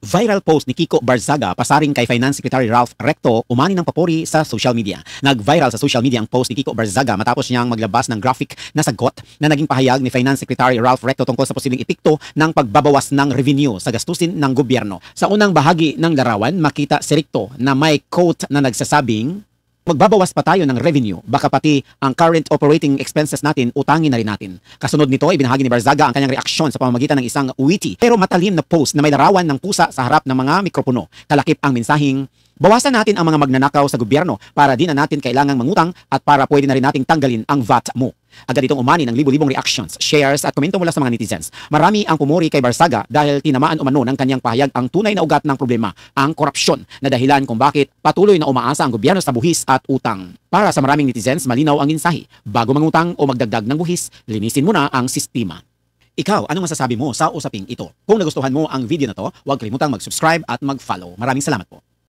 Viral post ni Kiko Barzaga pasaring kay Finance Secretary Ralph Recto umani ng papuri sa social media. Nag-viral sa social media ang post ni Kiko Barzaga matapos niyang maglabas ng graphic na sagot na naging pahayag ni Finance Secretary Ralph Recto tungkol sa posibleng epekto ng pagbabawas ng revenue sa gastusin ng gobyerno. Sa unang bahagi ng larawan, makita si Recto na may quote na nagsasabing, magbabawas pa tayo ng revenue, baka pati ang current operating expenses natin, utangin na rin natin. Kasunod nito, ibinahagi ni Barzaga ang kanyang reaksyon sa pamamagitan ng isang witty pero matalim na post na may larawan ng pusa sa harap ng mga mikropono. Kalakip ang mensaheng, bawasan natin ang mga magnanakaw sa gobyerno para di na natin kailangang mangutang at para pwede na rin nating tanggalin ang VAT mo. Agad itong umani ng libu-libong reactions, shares at komento mula sa mga netizens. Marami ang pumuri kay Barzaga dahil tinamaan umano ng kanyang pahayag ang tunay na ugat ng problema, ang korupsyon, na dahilan kung bakit patuloy na umaasa ang gobyerno sa buhis at utang. Para sa maraming netizens, malinaw ang mensahe. Bago mangutang o magdagdag ng buhis, linisin muna ang sistema. Ikaw, anong masasabi mo sa usaping ito? Kung nagustuhan mo ang video na to, huwag kalimutang mag-subscribe at mag-follow. Maraming salamat po.